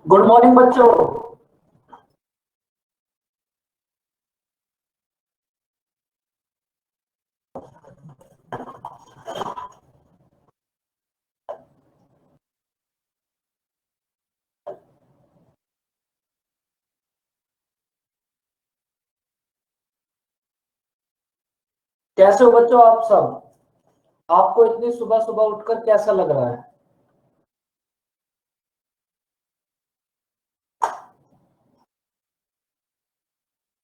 Good morning बच्चों। कैसे हो बच्चों आप सब? आपको इतनी सुबह सुबह उठकर कैसा लग रहा है?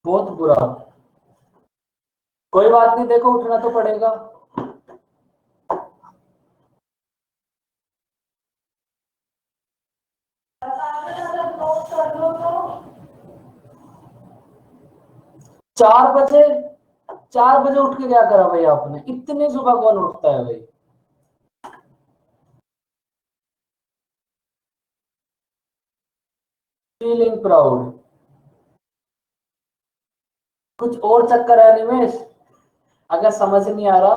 बहुत बुरा। कोई बात नहीं, देखो उठना तो पड़ेगा। चार बजे? 4 बजे उठ के क्या करा भाई आपने? इतनी सुबह कौन उठता है भाई? Feeling proud? कुछ और चक्कर है निमेश? अगर समझ नहीं आ रहा,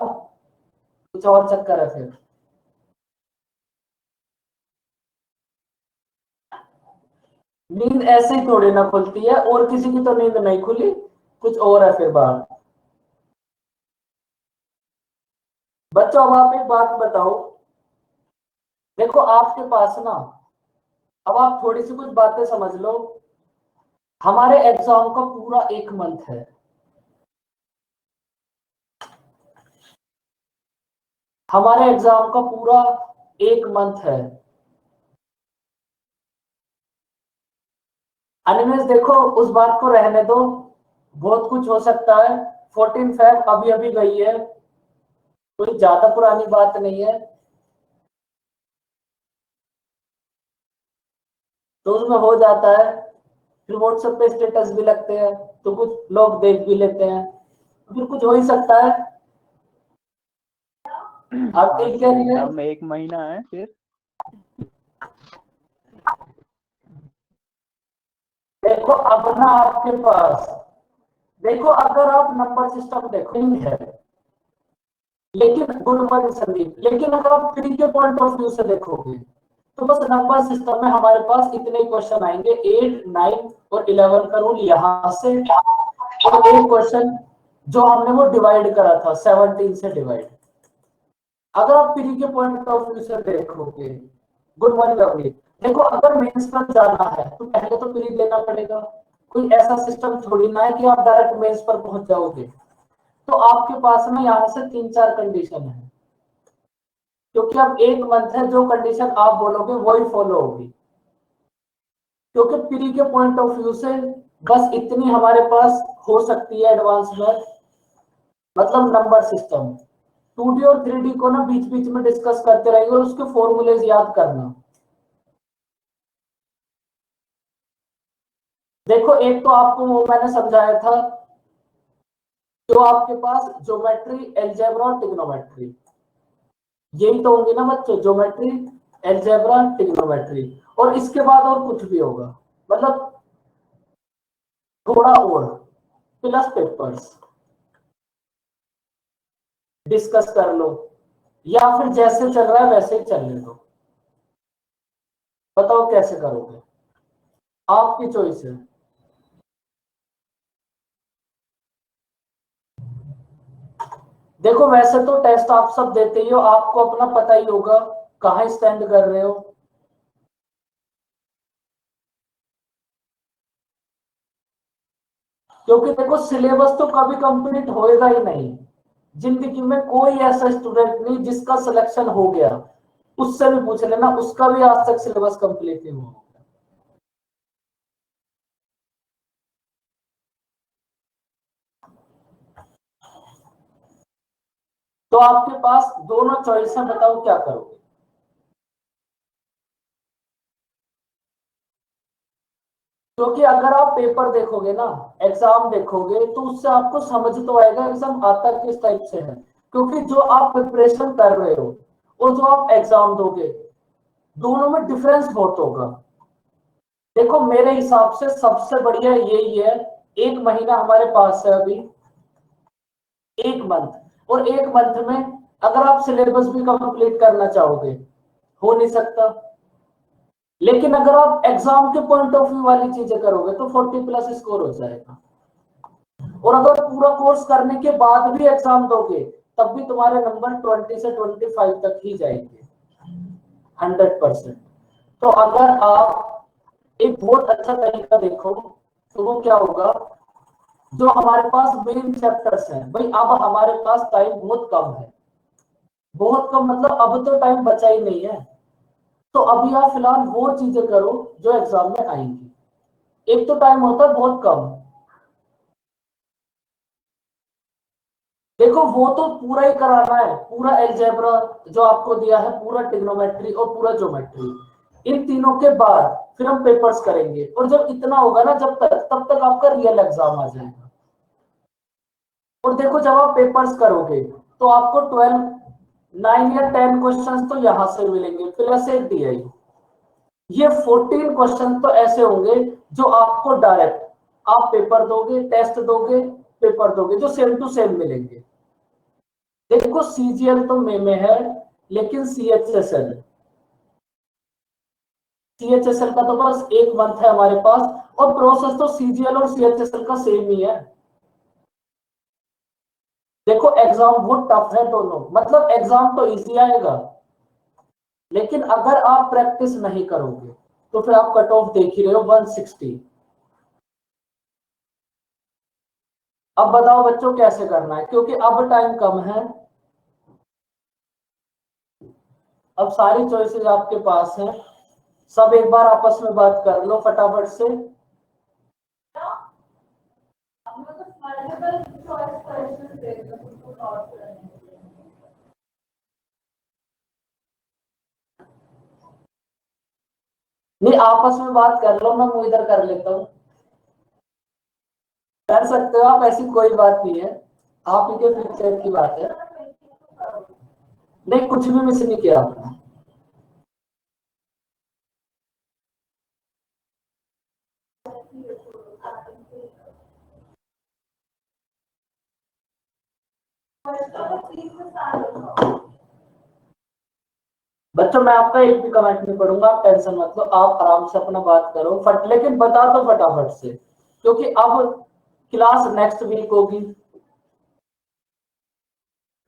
कुछ और चक्कर है फिर। नींद ऐसे ही थोड़ी ना खुलती है, और किसी की तो नींद नहीं खुली। कुछ और है फिर बात। बच्चों अब आप एक बात बताओ। देखो आपके पास ना, अब आप थोड़ी सी कुछ बातें समझ लो। हमारे एग्जाम का पूरा 1 मंथ है। हमारे एग्जाम का पूरा 1 मंथ है। अनिमेश देखो, उस बात को रहने दो। बहुत कुछ हो सकता है। 14 फेब अभी अभी गई है। कोई ज्यादा पुरानी बात नहीं है। तो उसमें हो जाता है। फिर व्हाट्सएप पे स्टेटस भी लगते हैं, तो कुछ लोग देख भी लेते हैं। फिर कुछ हो ही सकता है। आप आज ठीक तो कह रही है। एग्जाम में 1 महीना है फिर। देखो अब ना आपके पास, देखो अगर आप नंबर सिस्टम देखो है, लेकिन गुड मॉर्निंग संदीप, लेकिन अगर आप फ्री के पॉइंट ऑफ व्यू से देखोगे, तो बस नंबर सिस्टम में हमारे पास इतने क्वेश्चन आएंगे, 8, 9 और 11 का रूल यहां से, और एक क्वेश्चन जो हमने वो डिवाइड करा था 17 से डिवाइड। अगर आप फ्री के पॉइंट ऑफ व्यू से देखोगे, गुड मॉर्निंग लवली, देखो अगर मेंस पर जाना है तो पहले तो प्री देना पड़ेगा। कोई ऐसा सिस्टम थोड़ी ना है कि आप डायरेक्ट मेंस पर पहुंच जाओगे। तो आपके पास में यहाँ से 3-4 कंडीशन है, क्योंकि अब 1 मंथ है, जो कंडीशन आप बोलोगे वही फॉलो होगी। क्योंकि प्री के पॉइंट ऑफ व्यू से बस इतनी हमारे पास हो सकती है एडवांस में, मतलब नंबर सिस्टम। 2D और 3D को ना बीच बीच में डिस्कस करते रहेंगे, और उसके फॉर्मूलेज याद करना। देखो एक तो आपको वो मैंने समझाया था, जो आपके पास ज्योमेट्री, अलजेब्रा और ट्रिग्नोमेट्री, यही तो होंगे ना बच्चों, ज्योमेट्री, अलजेब्रा, ट्रिग्नोमेट्री। और इसके बाद और कुछ भी होगा, मतलब थोड़ा और प्लस पेपर्स डिस्कस कर लो, या फिर जैसे चल रहा है वैसे ही चलने दो। बताओ कैसे करोगे? आपकी चॉइस है। देखो वैसे तो टेस्ट आप सब देते ही हो, आपको अपना पता ही होगा कहाँ स्टैंड कर रहे हो। क्योंकि देखो सिलेबस तो कभी कंप्लीट होएगा ही नहीं। जिंदगी में कोई ऐसा स्टूडेंट नहीं जिसका सिलेक्शन हो गया। उससे भी पूछ लेना, उसका भी आज तक सिलेबस कंप्लीट नहीं हुआ। तो आपके पास दोनों चॉइस है, बताओ क्या करोगे? क्योंकि अगर आप पेपर देखोगे ना, एग्जाम देखोगे, तो उससे आपको समझ तो आएगा एग्जाम आता किस टाइप से है। क्योंकि जो आप प्रिपरेशन कर रहे हो और जो आप एग्जाम दोगे, दोनों में डिफरेंस बहुत होगा। देखो मेरे हिसाब से सबसे बढ़िया यही है, 1 महीना हमारे पास है अभी, 1 मंथ, और 1 मंथ में अगर आप सिलेबस भी कंप्लीट करना चाहोगे, हो नहीं सकता। लेकिन अगर आप एग्जाम के पॉइंट ऑफ व्यू वाली चीजें करोगे तो 40 प्लस स्कोर हो जाएगा। और अगर पूरा कोर्स करने के बाद भी एग्जाम दोगे तब भी तुम्हारे नंबर 20 से 25 तक ही जाएंगे 100%। तो अगर आप एक बहुत अच्छा तरीका देखो तो वो क्या होगा, जो हमारे पास मेन चैप्टर्स हैं भाई, अब हमारे पास टाइम बहुत कम है, बहुत कम मतलब अब तो टाइम बचा ही नहीं है। तो अभी आप फिलहाल वो चीजें करो जो एग्जाम में आएंगी। एक तो टाइम होता है बहुत कम, देखो वो तो पूरा ही कराना है, पूरा एल्जेब्रा जो आपको दिया है, पूरा ट्रिग्नोमेट्री और पूरा ज्योमेट्री, इन तीनों के बाद फिर हम पेपर्स करेंगे। और जब इतना होगा ना, जब तक तब तक आपका रियल एग्जाम आ जाएगा। और देखो जब आप पेपर्स करोगे तो आपको 12 9 या 10 क्वेश्चंस तो यहां से मिलेंगे, फिर ऐसे DI, ये 14 क्वेश्चन तो ऐसे होंगे जो आपको डायरेक्ट आप पेपर दोगे, टेस्ट दोगे, पेपर दोगे, जो सेम टू सेम मिलेंगे। देखो CGL तो में है, लेकिन CHSL का तो बस एक मंथ है हमारे पास, और प्रोसेस तो CGL और CHSL का सेम ही है। देखो एग्जाम बहुत टफ है दोनों, मतलब एग्जाम तो इजी आएगा, लेकिन अगर आप प्रैक्टिस नहीं करोगे तो फिर आप कट ऑफ देख ही रहे हो 160। अब बताओ बच्चों कैसे करना है, क्योंकि अब टाइम कम है, अब सारी चॉइसेस आपके पास हैं। सब एक बार आपस में बात कर लो फटाफट से। नहीं आपस में बात कर लो, मैं मुंह इधर कर लेता हूँ। कर सकते हो आप, ऐसी कोई बात नहीं है, आप ही के फ्यूचर की बात है। नहीं कुछ भी मिस नहीं किया आपने। बच्चों मैं आपका एक भी कमेंट नहीं पढ़ूंगा, आप टेंशन मत लो, आप आराम से अपना बात करो लेकिन बता दो फटाफट से, क्योंकि अब क्लास नेक्स्ट वीक होगी,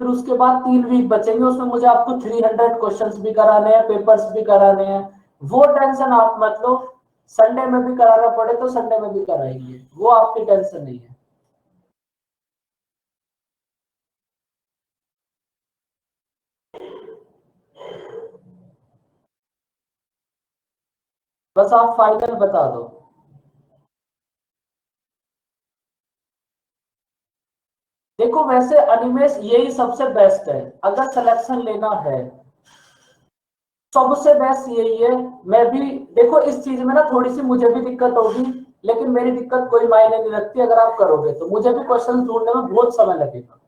फिर उसके बाद 3 वीक बचेंगे, उसमें मुझे आपको 300 क्वेश्चंस भी कराने हैं, पेपर्स भी कराने हैं। वो टेंशन आप मत लो, संडे में भी कराना पड़े तो संडे में भी कराएंगे, वो आपकी टेंशन नहीं है। बस आप फाइनल बता दो। देखो वैसे अनिमेश यही सबसे बेस्ट है, अगर सिलेक्शन लेना है सबसे बेस्ट यही है। मैं भी देखो इस चीज में ना थोड़ी सी मुझे भी दिक्कत होगी, लेकिन मेरी दिक्कत कोई मायने नहीं रखती, अगर आप करोगे तो मुझे भी क्वेश्चन ढूंढने में बहुत समय लगेगा,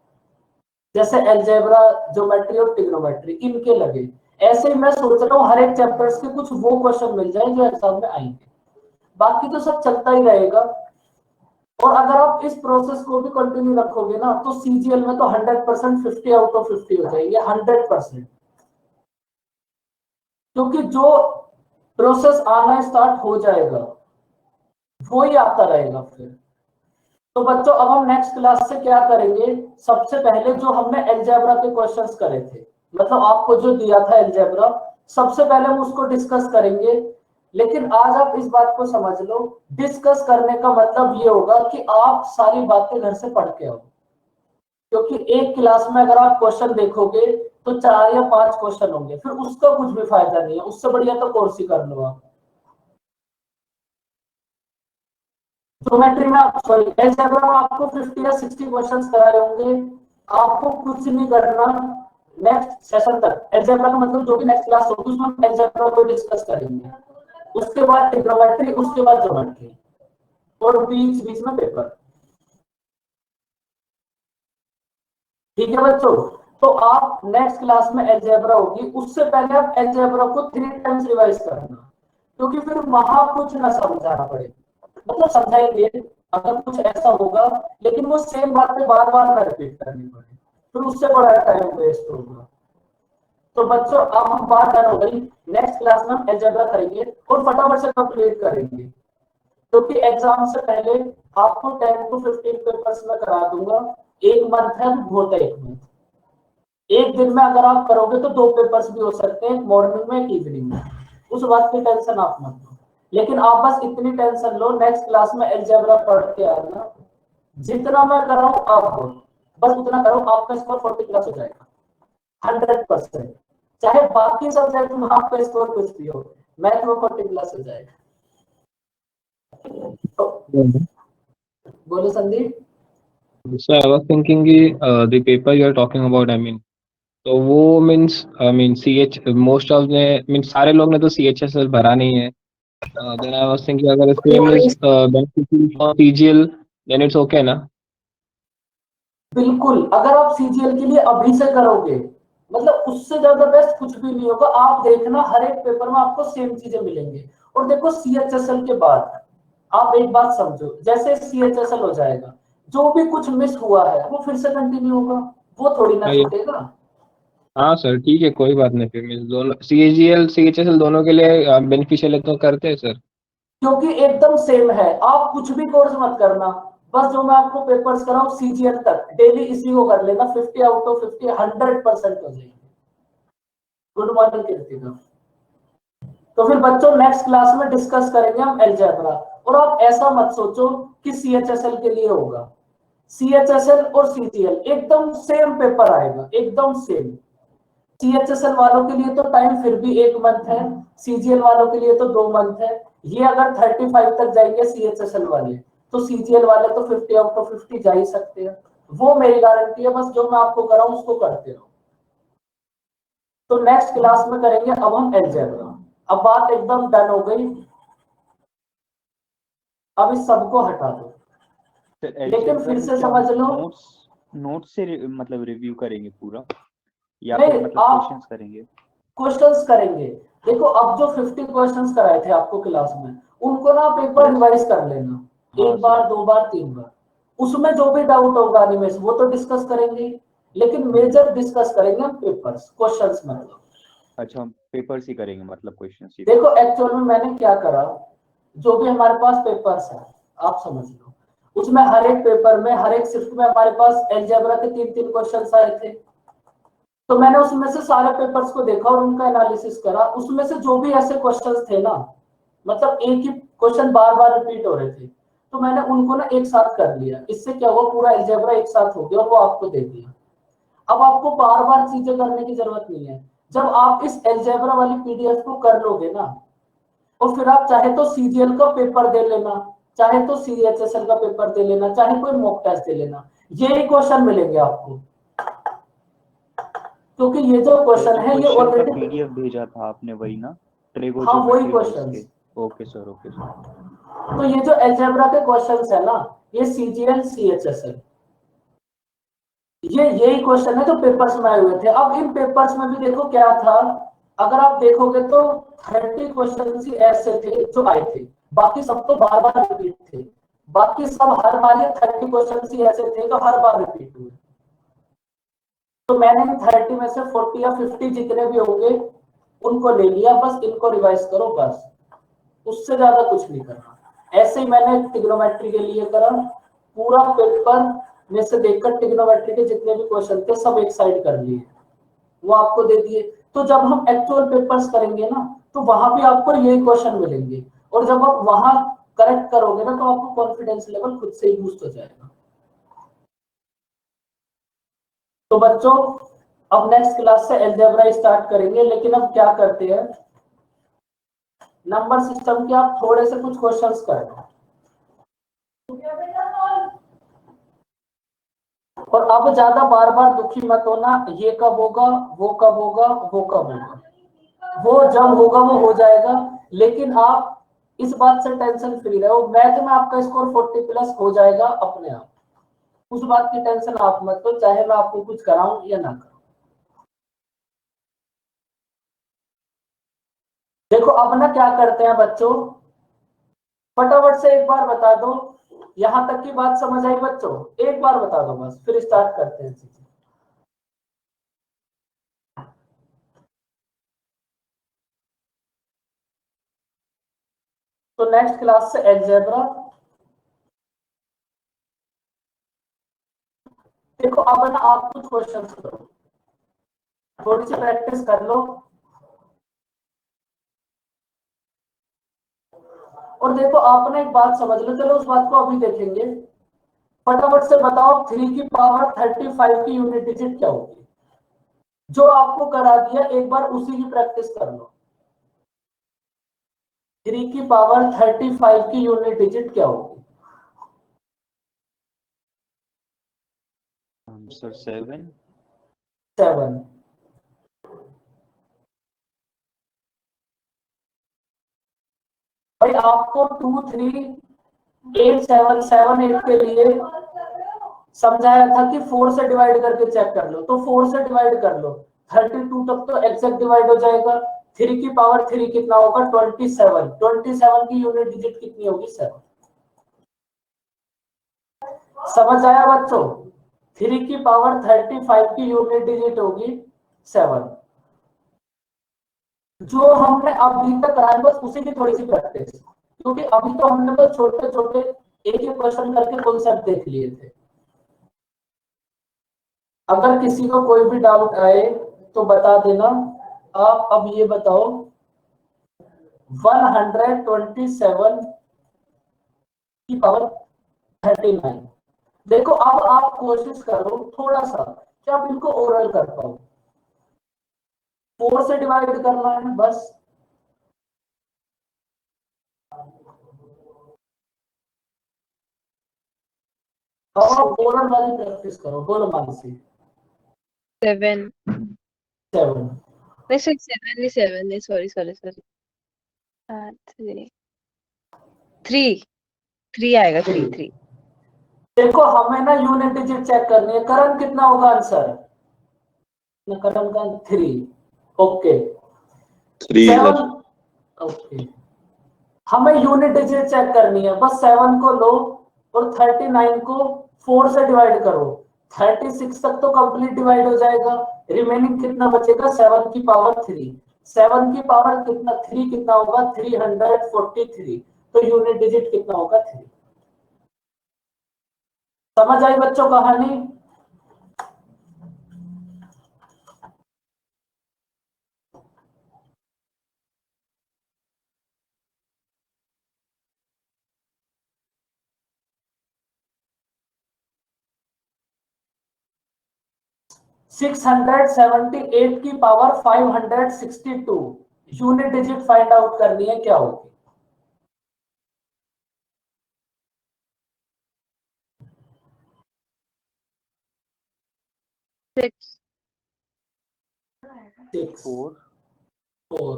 जैसे एल्जेब्रा, ज्योमेट्री और ट्रिग्नोमेट्री इनके लगे। ऐसे ही मैं सोच रहा हूँ हर एक चैप्टर्स के कुछ वो क्वेश्चन मिल जाए जो एग्जाम में आएंगे, बाकी तो सब चलता ही रहेगा। और अगर आप इस प्रोसेस को भी कंटिन्यू रखोगे ना तो CGL में तो 100% 50 आउट ऑफ 50 हो जाएंगे, 100%। क्योंकि जो प्रोसेस आना स्टार्ट हो जाएगा वो ही आता रहेगा फिर। तो बच्चों अब हम नेक्स्ट क्लास से क्या करेंगे, सबसे पहले जो हमने एल्जेब्रा के क्वेश्चंस करे थे, मतलब आपको जो दिया था एल्जेब्रा, सबसे पहले हम उसको डिस्कस करेंगे। लेकिन आज आप इस बात को समझ लो, डिस्कस करने का मतलब ये होगा कि आप सारी बातें घर से पढ़ के आओ, क्योंकि एक क्लास में अगर आप क्वेश्चन देखोगे तो 4 या 5 क्वेश्चन होंगे, फिर उसका कुछ भी फायदा नहीं है, उससे बढ़िया तो कोर्स ही कर लो आप। ज्योमेट्री में आप सॉरी एल्जेब्रा में आपको 50 या 60 क्वेश्चंस कराए होंगे, आपको कुछ नहीं करना। नेक्स्ट सेशन तक एल्जेब्रा का मतलब जो भी नेक्स्ट क्लास होगी उसमें हम एल्जेब्रा को डिस्कस करेंगे, उसके बाद ट्रिग्नोमेट्री, उसके बाद ज्योमेट्री, और बीच बीच में पेपर। ठीक है बच्चों, तो आप नेक्स्ट क्लास में एल्जेब्रा होगी, उससे पहले आप एल्जेब्रा को 3 टाइम्स रिवाइज करना, क्योंकि फिर वहां कुछ ना समझाना पड़े, मतलब समझाएंगे अगर कुछ ऐसा होगा, लेकिन वो सेम बातें बार बार ना रिपीट करनी पड़े, फिर उससे बड़ा टाइम वेस्ट होगा। तो बच्चों अब हम बात कर हो गई, नेक्स्ट क्लास में हम अलजेब्रा करेंगे और फटाफट से कंप्लीट करेंगे, क्योंकि तो एग्जाम से पहले आपको 10 to 15 पेपर्स में करा दूंगा। एक मंथ है, बहुत है एक मंथ। एक दिन में अगर आप करोगे तो 2 पेपर्स भी हो सकते हैं, मॉर्निंग में, इवनिंग में। उस बात की टेंशन आप मत लो, लेकिन आप बस इतनी टेंशन लो, नेक्स्ट क्लास में अलजेब्रा पढ़ के आना। जितना मैं कराऊं आपको बस उतना करो, आपका स्कोर 40 प्लस हो जाएगा 100%। चाहे बाकी सब्जेक्ट में आपका स्कोर कुछ भी हो, मैथ में 40 प्लस हो जाएगा। तो बोलो Sandeep. So I was thinking the paper you are talking about, I mean, तो वो means I mean CH most of ने means सारे लोग ने तो CHSL भरा नहीं है. Then I was thinking अगर same is beneficial for CGL then it's okay ना. बिल्कुल, अगर आप सीजीएल के लिए अभी से करोगे, मतलब उससे ज्यादा बेस्ट कुछ भी नहीं होगा। आप देखना हर एक पेपर में आपको सेम चीजें मिलेंगी। और देखो सीएचएसएल के बाद आप एक बात समझो, जैसे सीएचएसएल हो जाएगा, जो भी कुछ मिस हुआ है वो फिर से कंटिन्यू होगा, वो थोड़ी ना छूटेगा। हाँ सर ठीक है कोई बात नहीं, फिर means दोनों CGL CHSL दोनों के लिए बेनिफिशियल है तो करते हैं सर. क्योंकि एकदम सेम है, आप कुछ भी कोर्स मत करना, बस जो मैं आपको पेपर्स कराऊं सीजीएल तक डेली इसी को कर लेना, 50 आउट ऑफ 50 100% हो जाएगी। Good morning Kirtika. तो फिर बच्चों नेक्स्ट क्लास में डिस्कस करेंगे हम अलजेब्रा। और आप ऐसा मत सोचो कि सीएचएसएल के लिए होगा, सीएचएसएल और सीजीएल एकदम सेम पेपर आएगा, एकदम सेम। सीएचएसएल वालों के लिए तो टाइम फिर भी 1 मंथ है, सीजीएल वालों के लिए तो 2 मंथ है। ये अगर 35 तक जाएंगे सीएचएसएल वाले, तो सीजीएल वाले तो 50 आउट ऑफ 50 जा ही सकते हैं। वो मेरी गारंटी है, बस जो मैं आपको कराऊं उसको करते रहो। तो नेक्स्ट क्लास में करेंगे अब हम अलजेब्रा। अब बात एकदम डन हो गई, अब इस सबको हटा दो, लेकिन फिर से समझ लो। नोट्स से मतलब रिव्यू करेंगे पूरा या नहीं, फिर मतलब क्वेश्चंस करेंगे? क्वेश्चंस करेंगे। देखो अब जो 50 क्वेश्चंस कराए थे आपको क्लास में, उनको ना आप एक बार रिवाइज कर लेना, एक बार, 2 बार, 3 बार। उसमें जो भी डाउट होगा एनिमेशन वो तो डिस्कस करेंगे, लेकिन मेजर डिस्कस करेंगे हम पेपर्स, क्वेश्चंस मतलब। अच्छा, हम पेपर्स ही करेंगे मतलब क्वेश्चंस ही। देखो एक्चुअल में मैंने क्या करा, जो भी हमारे पास पेपर्स है आप समझ लो, उसमें हर एक पेपर में, हर एक शिफ्ट में हमारे पास अलजेब्रा के 3-3 क्वेश्चंस आए थे। तो मैंने उसमें से सारे पेपर्स को देखा और उनका एनालिसिस करा। उसमें से जो भी ऐसे क्वेश्चंस थे ना, मतलब एक ही क्वेश्चन बार बार रिपीट हो रहे थे, तो मैंने उनको ना एक साथ कर लिया। इससे क्या हुआ, पूरा अलजेब्रा एक साथ हो गया और वो आपको दे दिया। अब आपको बार बार चीजें करने की जरूरत नहीं है। जब आप इस अलजेब्रा वाली पीडीएफ को कर लोगे ना, और फिर आप चाहे तो सीजीएल का पेपर दे लेना, चाहे तो सीएचएसएल का पेपर दे लेना, चाहे कोई मॉक टेस्ट दे लेना, यही क्वेश्चन मिलेंगे आपको। क्योंकि ये जो क्वेश्चन है ये ऑलरेडी पीडीएफ भेजा था आपने, वही ना? हाँ वही question. Okay sir, okay sir. तो ये जो अलजेब्रा के क्वेश्चंस है ना, ये सीजीएल सीएचएसएल, ये यही क्वेश्चन है जो पेपर्स में आए हुए थे। अब इन पेपर्स में भी देखो क्या था, अगर आप देखोगे तो 30 क्वेश्चन ही ऐसे थे जो आए थे, बाकी सब तो बार बार रिपीट थे। बाकी सब हर बार ये 30 क्वेश्चन ही ऐसे थे जो हर बार रिपीट हुए। तो मैंने 30 में से 40 या 50 जितने भी होंगे उनको ले लिया, बस इनको रिवाइज करो बस, उससे ज्यादा कुछ नहीं करना। ऐसे ही मैंने ट्रिग्नोमेट्री के लिए करा, पूरा पेपर में से देखकर ट्रिग्नोमेट्री के जितने भी क्वेश्चन थे सब एक साइड कर लिए, वो आपको दे दिए। तो जब हम एक्चुअल पेपर्स करेंगे ना, तो वहां भी आपको यही क्वेश्चन मिलेंगे, और जब आप वहां करेक्ट करोगे ना, तो आपको कॉन्फिडेंस लेवल खुद से ही बूस्ट हो जाएगा। तो बच्चों अब नेक्स्ट क्लास से अलजेब्रा स्टार्ट करेंगे, लेकिन अब क्या करते हैं, नंबर सिस्टम के आप थोड़े से कुछ क्वेश्चंस करें। और अब ज्यादा बार बार दुखी मत होना, ये कब होगा, वो कब होगा, वो कब होगा, वो जब होगा वो हो जाएगा। लेकिन आप इस बात से टेंशन फ्री रहो, मैथ में आपका स्कोर 40 प्लस हो जाएगा अपने आप। उस बात की टेंशन आप मत लो, चाहे मैं आपको कुछ कराऊं या ना कराऊं। देखो अब ना क्या करते हैं बच्चों, फटाफट से एक बार बता दो, यहां तक की बात समझ आई बच्चों? एक बार बता दो बस, फिर स्टार्ट करते हैं चीजें। तो नेक्स्ट क्लास से अलजेब्रा। देखो अब ना आप कुछ क्वेश्चंस करो, थोड़ी सी प्रैक्टिस कर लो। और देखो आपने एक बात समझ लो, चलो उस बात को अभी देखेंगे। फटाफट से बताओ 3 की पावर 35 की यूनिट डिजिट क्या होगी? जो आपको करा दिया एक बार उसी की प्रैक्टिस कर लो। 3 की पावर 35 की यूनिट डिजिट क्या होगी? सर 7। 7। भाई आपको 2 3 8 7 7 8 के लिए समझाया था कि 4 से डिवाइड करके चेक कर लो, तो 4 से डिवाइड कर लो, 32 तक तो एग्जैक्ट डिवाइड हो जाएगा। 3 की पावर 3 कितना होगा? 27। 27 की यूनिट डिजिट कितनी होगी? 7। समझ आया बच्चों? 3 की पावर 35 की यूनिट डिजिट होगी 7। जो हमने अभी तक कराया बस उसी की थोड़ी सी प्रैक्टिस, क्योंकि अभी तो हमने बस छोटे छोटे एक एक क्वेश्चन करके कॉन्सेप्ट देख लिए थे। अगर किसी को कोई भी डाउट आए तो बता देना। आप अब ये बताओ 127 की पावर 39। देखो अब आप कोशिश करो थोड़ा सा कि आप इनको ओरल कर पाओ। 4 से डिवाइड करना है बस। अब आप ओरल वाली प्रैक्टिस करो। बोलो मानसी। 7 7। नहीं सर 7 नहीं 7 नहीं सॉरी सॉरी सॉरी 3 3 आएगा 3 देखो हमें ना यूनिट डिजिट चेक करनी है। करण कितना होगा आंसर? करण का 3। Okay 3 sir. 7। ओके हमें यूनिट डिजिट चेक करनी है। बस 7 को लो और 39 को 4 से डिवाइड करो। 36 तक तो कंप्लीट डिवाइड हो जाएगा। रिमेनिंग कितना बचेगा? 7 की पावर 3। 7 की पावर कितना 3 कितना होगा? 343। तो यूनिट डिजिट कितना होगा? 3। समझ आई बच्चों कहानी? सिक्स 678 की power 562 unit digit find out करनी है, क्या होगी?6 6 4 4।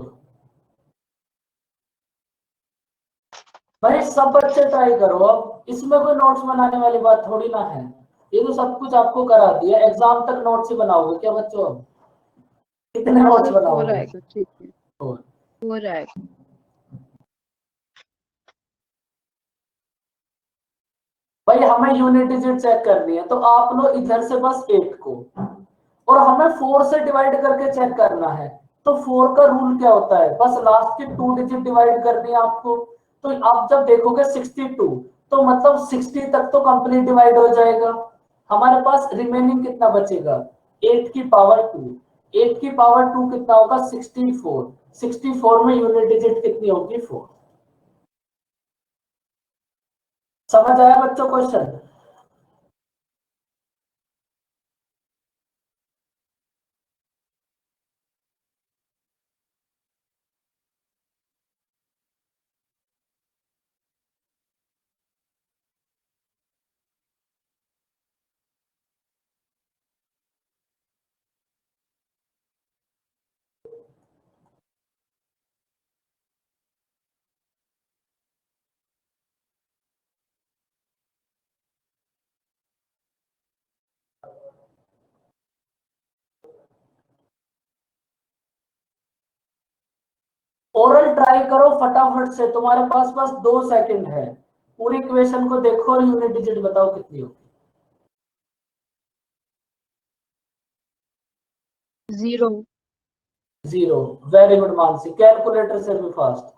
भाई सब बच्चे ट्राई करो। अब इसमें कोई नोट्स बनाने वाली बात थोड़ी ना है। ये तो सब कुछ आपको करा दिया, एग्जाम तक नोट्स ही बनाओगे क्या बच्चों? अब कितने नोट्स 4 बनाओगे? आएगा ठीक है 4 आएगा। भाई हमें यूनिट डिजिट चेक करनी है, तो आप लो इधर से बस 8 को और हमें 4 से डिवाइड करके चेक करना है। तो 4 का रूल क्या होता है? बस लास्ट की 2 डिजिट डिवाइड करनी है आपको। तो आप जब देखोगे 62 तो मतलब 60 तक तो कंप्लीट डिवाइड हो जाएगा। हमारे पास रिमेनिंग कितना बचेगा? 8 की पावर 2। 8 की पावर 2 कितना होगा? 64। 64 में यूनिट डिजिट कितनी होगी? 4। समझ आया बच्चों क्वेश्चन? ओरल ट्राई करो फटाफट से, तुम्हारे पास बस 2 सेकंड है। पूरी इक्वेशन को देखो और यूनिट डिजिट बताओ कितनी होगी। 0 0। वेरी गुड मानसी, कैलकुलेटर से भी फास्ट।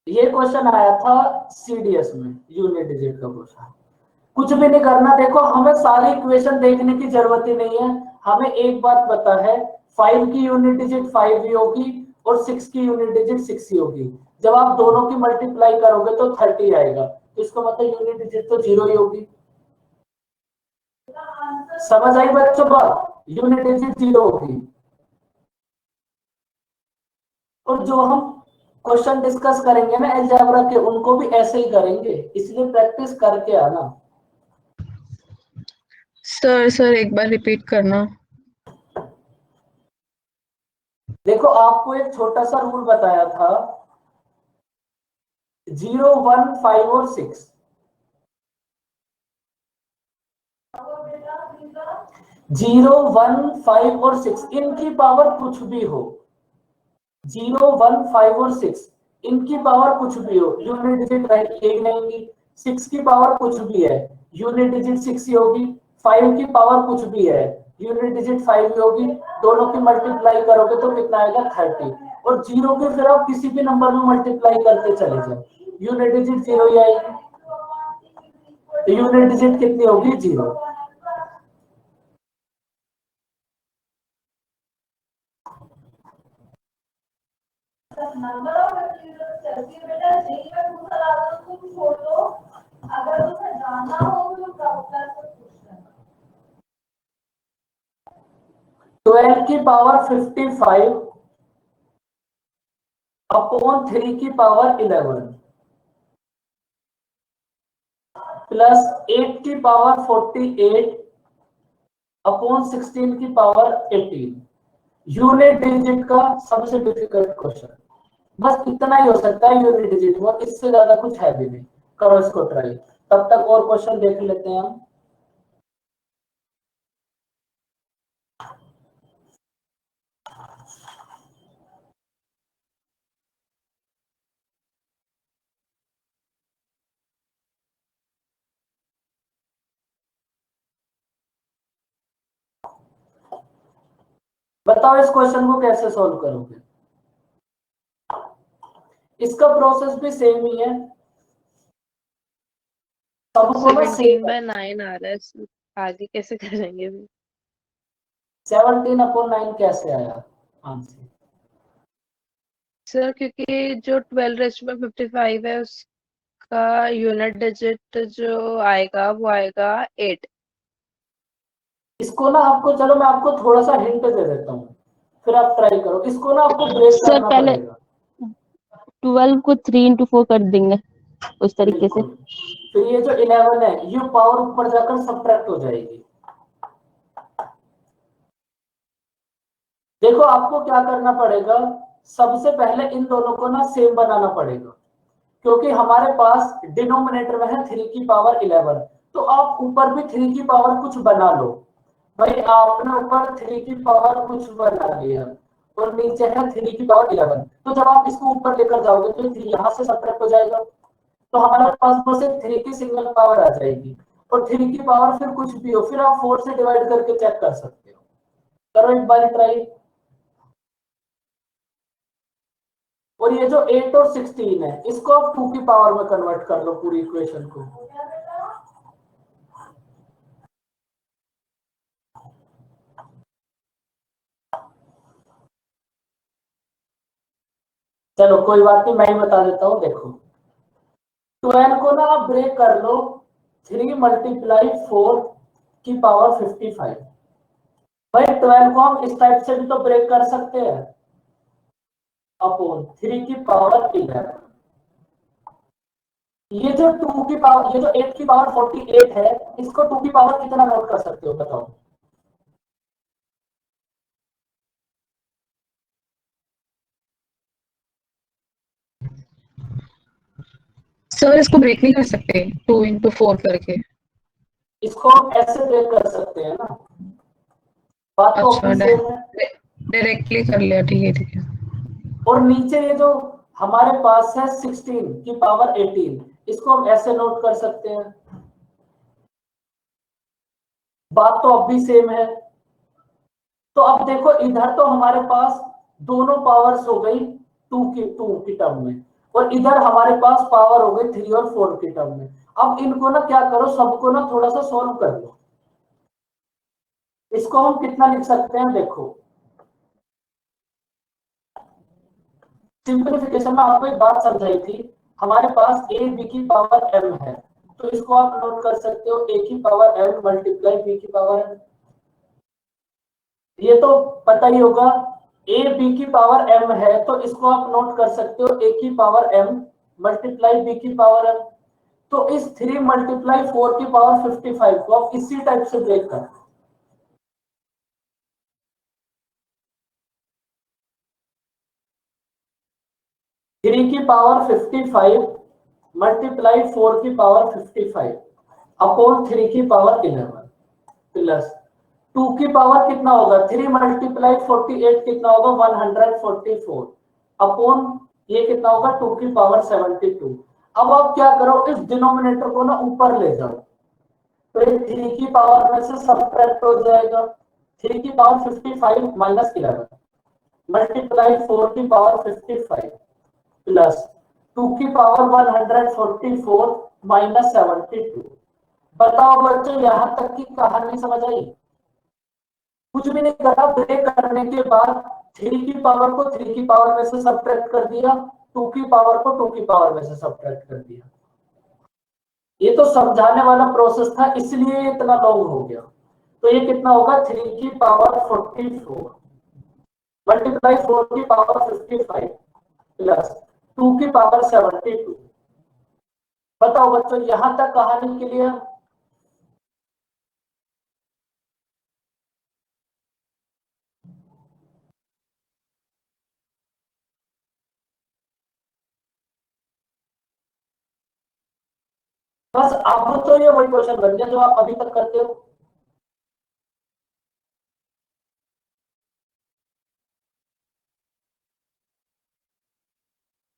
ये क्वेश्चन आया था सीडीएस में, यूनिट डिजिट का क्वेश्चन। कुछ भी नहीं करना, देखो हमें सारी इक्वेशन देखने की जरूरत ही नहीं है, हमें एक बात पता है 5 की यूनिट डिजिट 5 ही होगी और 6 की यूनिट डिजिट 6 ही होगी। जब आप दोनों की मल्टीप्लाई करोगे तो 30 आएगा, तो इसका मतलब यूनिट डिजिट तो 0 ही होगी। समझ आई बच्चों बात? यूनिट डिजिट 0 होगी। और जो हम क्वेश्चन डिस्कस करेंगे ना अलजेब्रा के, उनको भी ऐसे ही करेंगे, इसलिए प्रैक्टिस करके आना। सर एक बार रिपीट करना। देखो आपको एक छोटा सा रूल बताया था, 0, 1, 5 और 6। 0, 1, 5 और 6 इनकी पावर कुछ भी हो, 0, 1, 5 और 6 इनकी पावर कुछ भी हो, यूनिट डिजिट एक रहेंगी। 6 की पावर कुछ भी है, यूनिट डिजिट 6 ही होगी। 5 की पावर कुछ भी है, यूनिट डिजिट 5 ही होगी। दोनों की मल्टीप्लाई करोगे तो कितना आएगा 30। और 0 के फिर आप किसी भी नंबर में मल्टीप्लाई करते चले जाओ, यूनिट डिजिट 0 ही आएगी। तो यूनिट डिजिट कितनी होगी 0। नंबर ऑफ एप्लीकेशन चलती है बेटा, नहीं मैं पूछा रहा हूं तुम छोड़ दो, अगर उसे जानना हो तो डॉक्टर से पूछना। 12 की पावर 55 अपॉन 3 की पावर 11 प्लस 8 की पावर 48 अपॉन 16 की पावर 18। यूनिट डिजिट का सबसे डिफिकल्ट क्वेश्चन, बस इतना ही हो सकता है यूनिट डिजिट में, इससे ज्यादा कुछ है भी नहीं। करो इसको ट्राई, तब तक और क्वेश्चन देख लेते हैं हम। बताओ इस क्वेश्चन को कैसे सॉल्व करोगे? इसका प्रोसेस भी सेम ही है, सबको ना 17/9 आ रहा है, आगे कैसे करेंगे? 17 अपॉन 9 कैसे आया आंसर? सर क्योंकि जो 12⁻55 है उसका यूनिट डिजिट जो आएगा वो आएगा 8। इसको ना आपको, चलो मैं आपको थोड़ा सा हिंट दे देता हूँ, फिर आप ट्राई करो। इसको ना आपको ब्रेक सर करना पहले पड़ेगा। 12 को 3 into 4 कर देंगे उस तरीके से। बिल्कुल, फिर ये जो 11 है ये पावर ऊपर जाकर सब्ट्रैक्ट हो जाएगी। देखो आपको क्या करना पड़ेगा, सबसे पहले इन दोनों को ना सेम बनाना पड़ेगा, क्योंकि हमारे पास डिनोमिनेटर में है 3 की पावर 11, तो आप ऊपर भी 3 की पावर कुछ बना लो। भाई आपने ऊपर 3 की पावर कुछ बना लिया और नीचे है 3 की पावर 11, तो जब आप इसको ऊपर लेकर जाओगे तो 3 यहाँ से सब्ट्रैक्ट हो जाएगा, तो हमारे पास बस एक 3 की सिंगल पावर आ जाएगी। और 3 की पावर फिर कुछ भी हो, फिर आप 4 से डिवाइड करके चेक कर सकते हो। करो एक बार ट्राई। और ये जो 8 और 16 है इसको आप 2 की पावर में कन्वर्ट कर लो पूरी इक्वेशन को। चलो कोई बात नहीं, मैं ही बता देता हूँ। देखो 12 को ना आप ब्रेक कर लो, 3 मल्टीप्लाई 4 की पावर 55। भाई 12 को हम इस टाइप से भी तो ब्रेक कर सकते हैं, अपॉन 3 की पावर 11। ये जो 2 की पावर, ये जो 8 की पावर 48 है, इसको 2 की पावर कितना नोट कर सकते हो बताओ? सर इसको ब्रेक नहीं कर सकते 2 into 4 करके? इसको हम ऐसे ब्रेक कर सकते हैं ना, बात तो अच्छा, अपनी सेम है। डायरेक्टली कर लिया, ठीक है ठीक है। और नीचे ये जो हमारे पास है 16 की पावर 18, इसको हम ऐसे नोट कर सकते हैं, बात तो अब भी सेम है। तो अब देखो इधर तो हमारे पास दोनों पावर्स हो गई 2 की टर्म में, और इधर हमारे पास पावर हो गई 3 और 4 की टर्म में। अब इनको ना क्या करो, सबको ना थोड़ा सा सोल्व कर लो। इसको हम कितना लिख सकते हैं, देखो सिंपलीफिकेशन में आपको एक बात समझाई थी, हमारे पास a b की पावर m है, तो इसको आप नोट कर सकते हो a की पावर m मल्टीप्लाई b की पावर m। ये तो पता ही होगा, a b की पावर m है तो इसको आप नोट कर सकते हो a की पावर m मल्टीप्लाई b की पावर m। तो इस 3 मल्टीप्लाई 4 की पावर 55 को आप इसी टाइप से ब्रेक कर, 3 की पावर 55 मल्टीप्लाई 4 की पावर 55 अपॉन 3 की पावर 11 प्लस 2 की पावर कितना होगा, 3 मल्टीप्लाई 48 कितना होगा 144 अपॉन ये कितना होगा 2 की पावर 72। अब आप क्या करो, इस डिनोमिनेटर को ना ऊपर ले जाओ, तो ये 3 की पावर में से सबट्रैक्ट हो जाएगा। 3 की पावर 55 माइनस 11 मल्टीप्लाई 4 की पावर 55 प्लस 2 की पावर 144 माइनस 72। बताओ बच्चों, यहां तक की कहानी समझ आई? कुछ भी नहीं करा, ब्रेक करने के बाद 3 की पावर को 3 की पावर में से सबट्रैक्ट कर दिया, 2 की पावर को 2 की पावर में से सबट्रैक्ट कर दिया। ये तो समझाने वाला प्रोसेस था, इसलिए इतना लॉन्ग हो गया। तो ये कितना होगा, 3 की पावर 44 मल्टीप्लाई 4 की पावर 55 प्लस 2 की पावर 72। बताओ बच्चों, यहां तक कहानी क्लियर? बस अब तो ये वही क्वेश्चन बन गया जो आप अभी तक करते हो।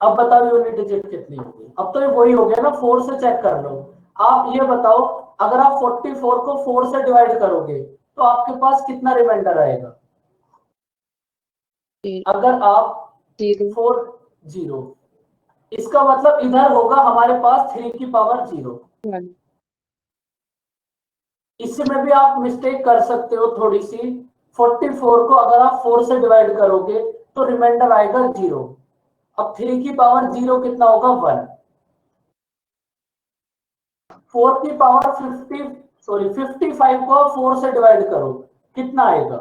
अब बताओ यूनिट डिजिट कितनी होगी? अब तो ये वही हो गया ना, 4 से चेक कर लो। आप ये बताओ, अगर आप 44 को 4 से डिवाइड करोगे तो आपके पास कितना रिमाइंडर आएगा? अगर आप 4 0, इसका मतलब इधर होगा हमारे पास 3 की पावर 0। इसमें भी आप मिस्टेक कर सकते हो थोड़ी सी। 44 को अगर आप 4 से डिवाइड करोगे तो रिमाइंडर आएगा 0। अब 3 की पावर 0 कितना होगा 1। 4 की पावर 55 को 4 से डिवाइड करो, कितना आएगा?